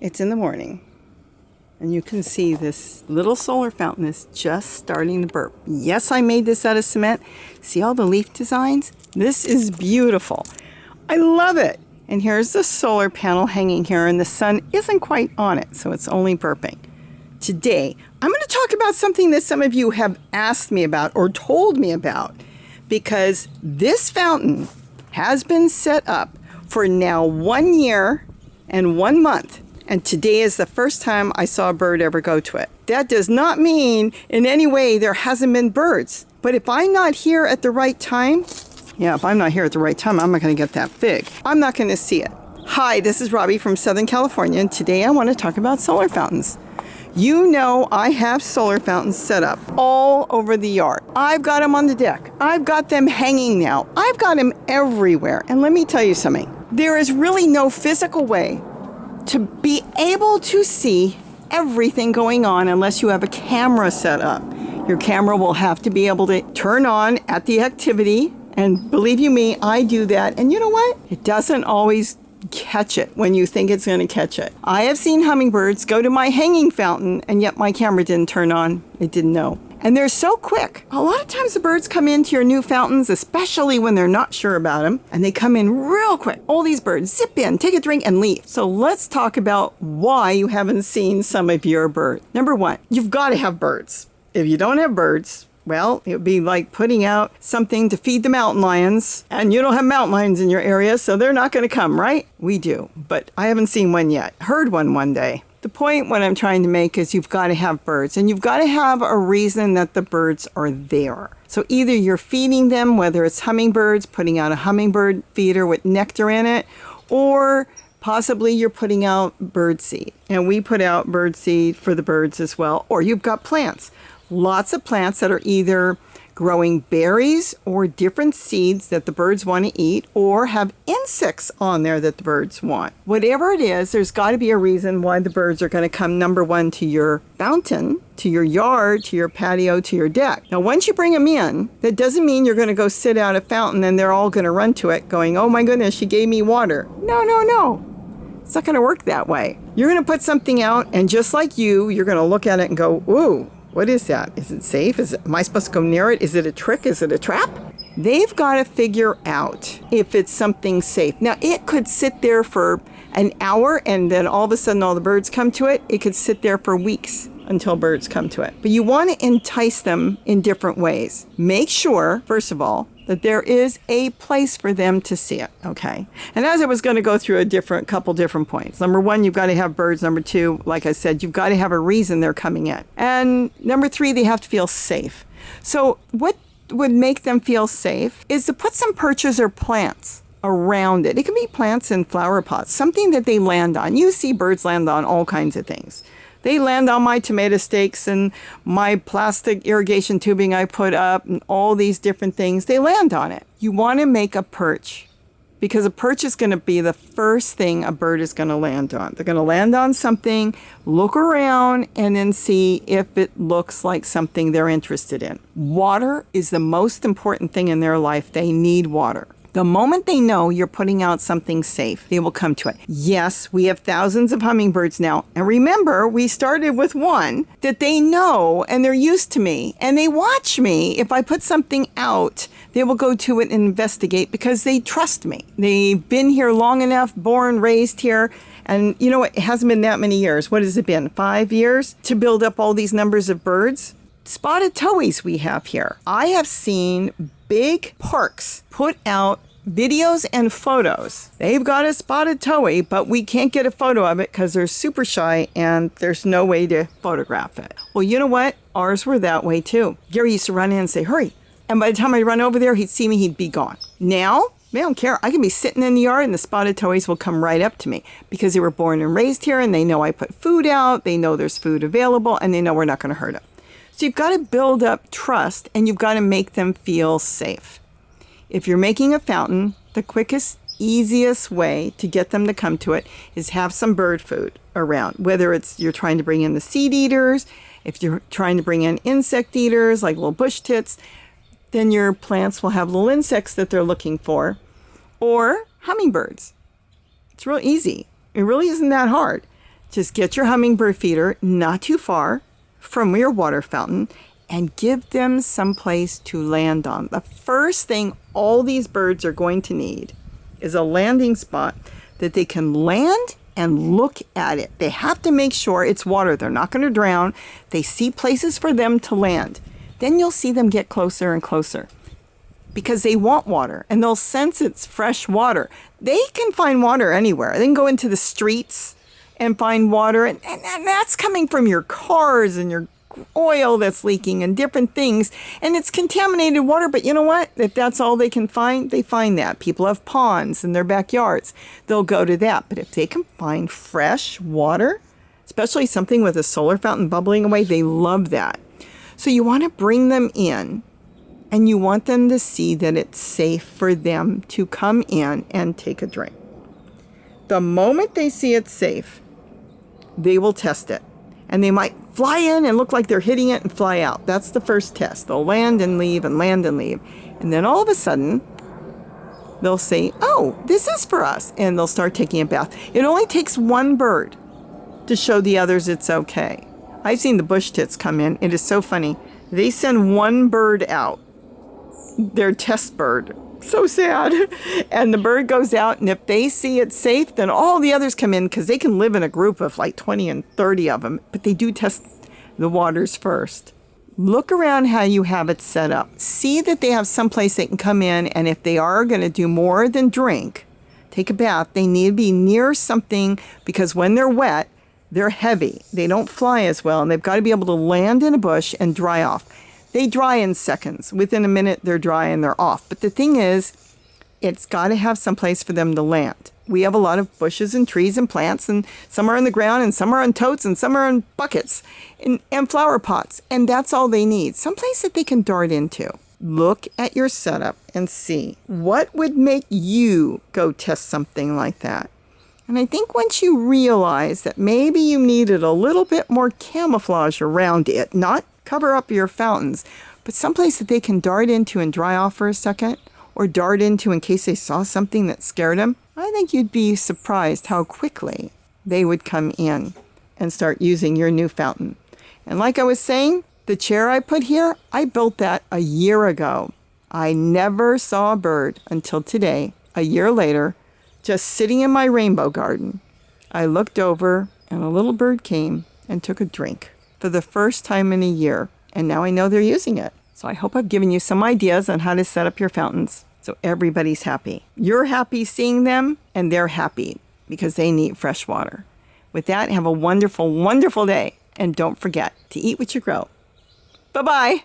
It's in the morning, and you can see this little solar fountain is just starting to burp. Yes, I made this out of cement. See all the leaf designs? This is beautiful. I love it. And here's the solar panel hanging here, and the sun isn't quite on it, so it's only burping. Today, I'm going to talk about something that some of you have asked me about or told me about, because this fountain has been set up for now 1 year and 1 month. And today is the first time I saw a bird ever go to it. That does not mean in any way there hasn't been birds. But if I'm not here at the right time, if I'm not here at the right time, I'm not going to get that fig. I'm not going to see it. Hi, this is Robbie from Southern California, and today I want to talk about solar fountains. You know I have solar fountains set up all over the yard. I've got them on the deck. I've got them hanging now. I've got them everywhere. And let me tell you something. There is really no physical way to be able to see everything going on unless you have a camera set up. Your camera will have to be able to turn on at the activity. And believe you me, I do that. And you know what? It doesn't always catch it when you think it's going to catch it. I have seen hummingbirds go to my hanging fountain, and yet my camera didn't turn on. It didn't know. And they're so quick. A lot of times the birds come into your new fountains, especially when they're not sure about them, and they come in real quick. All these birds zip in, take a drink, and leave. So let's talk about why you haven't seen some of your birds. Number one, you've got to have birds. If you don't have birds, well, it would be like putting out something to feed the mountain lions, and you don't have mountain lions in your area, so they're not going to come, right? We do, but I haven't seen one yet. Heard one day. The point what I'm trying to make is you've got to have birds, and you've got to have a reason that the birds are there. So either you're feeding them, whether it's hummingbirds, putting out a hummingbird feeder with nectar in it, or possibly you're putting out bird seed. And we put out bird seed for the birds as well. Or you've got plants. Lots of plants that are either growing berries or different seeds that the birds want to eat, or have insects on there that the birds want. Whatever it is, there's got to be a reason why the birds are going to come, number one, to your fountain, to your yard, to your patio, to your deck. Now, once you bring them in, that doesn't mean you're going to go sit out a fountain and they're all going to run to it going, oh my goodness, she gave me water. No. It's not going to work that way. You're going to put something out, and just like you're going to look at it and go, ooh, what is that? Is it safe? Am I supposed to go near it? Is it a trick? Is it a trap? They've got to figure out if it's something safe. Now, it could sit there for an hour, and then all of a sudden all the birds come to it. It could sit there for weeks until birds come to it. But you want to entice them in different ways. Make sure, first of all, that there is a place for them to see it, okay? And as I was going to go through couple different points. Number one, you've got to have birds. Number two, like I said, you've got to have a reason they're coming in. And number three, they have to feel safe. So what would make them feel safe is to put some perches or plants around it. It can be plants in flower pots, something that they land on. You see birds land on all kinds of things. They land on my tomato stakes and my plastic irrigation tubing I put up and all these different things. They land on it. You want to make a perch, because a perch is going to be the first thing a bird is going to land on. They're going to land on something, look around, and then see if it looks like something they're interested in. Water is the most important thing in their life. They need water. The moment they know you're putting out something safe, they will come to it. Yes, we have thousands of hummingbirds now. And remember, we started with one that they know, and they're used to me. And they watch me. If I put something out, they will go to it and investigate because they trust me. They've been here long enough, born, raised here. And you know, it hasn't been that many years. What has it been? 5 years to build up all these numbers of birds? Spotted towhees we have here. I have seen big parks put out videos and photos. They've got a spotted towhee, but we can't get a photo of it because they're super shy and there's no way to photograph it. Well, you know what? Ours were that way too. Gary used to run in and say, hurry. And by the time I'd run over there, he'd see me, he'd be gone. Now, they don't care. I can be sitting in the yard and the spotted towhees will come right up to me because they were born and raised here, and they know I put food out, they know there's food available, and they know we're not going to hurt them. So you've got to build up trust, and you've got to make them feel safe. If you're making a fountain, the quickest, easiest way to get them to come to it is have some bird food around. Whether it's you're trying to bring in the seed eaters, if you're trying to bring in insect eaters like little bush tits, then your plants will have little insects that they're looking for. Or hummingbirds. It's real easy. It really isn't that hard. Just get your hummingbird feeder not too far from your water fountain and give them some place to land on. The first thing all these birds are going to need is a landing spot that they can land and look at it. They have to make sure it's water. They're not going to drown. They see places for them to land. Then you'll see them get closer and closer because they want water and they'll sense it's fresh water. They can find water anywhere. They can go into the streets and find water, and that's coming from your cars and your oil that's leaking and different things, and it's contaminated water. But you know what? If that's all they can find, they find that. People have ponds in their backyards. They'll go to that. But if they can find fresh water, especially something with a solar fountain bubbling away, they love that. So you want to bring them in, and you want them to see that it's safe for them to come in and take a drink. The moment they see it's safe, they will test it. And they might fly in and look like they're hitting it and fly out. That's the first test. They'll land and leave and land and leave. And then all of a sudden, they'll say, oh, this is for us. And they'll start taking a bath. It only takes one bird to show the others it's okay. I've seen the bush tits come in. It is so funny. They send one bird out, their test bird. So sad. And the bird goes out, and if they see it's safe, then all the others come in because they can live in a group of like 20 and 30 of them. But they do test the waters first. Look around how you have it set up. See that they have someplace they can come in, and if they are going to do more than drink, take a bath, they need to be near something because when they're wet, they're heavy. They don't fly as well, and they've got to be able to land in a bush and dry off. They dry in seconds. Within a minute, they're dry and they're off. But the thing is, it's got to have some place for them to land. We have a lot of bushes and trees and plants, and some are in the ground, and some are on totes, and some are in buckets and flower pots. And that's all they need. Some place that they can dart into. Look at your setup and see what would make you go test something like that. And I think once you realize that maybe you needed a little bit more camouflage around it, not cover up your fountains, but someplace that they can dart into and dry off for a second, or dart into in case they saw something that scared them, I think you'd be surprised how quickly they would come in and start using your new fountain. And like I was saying, the chair I put here, I built that a year ago. I never saw a bird until today, a year later, just sitting in my rainbow garden. I looked over and a little bird came and took a drink for the first time in a year, and now I know they're using it. So I hope I've given you some ideas on how to set up your fountains so everybody's happy. You're happy seeing them, and they're happy because they need fresh water. With that, have a wonderful, wonderful day, and don't forget to eat what you grow. Bye-bye.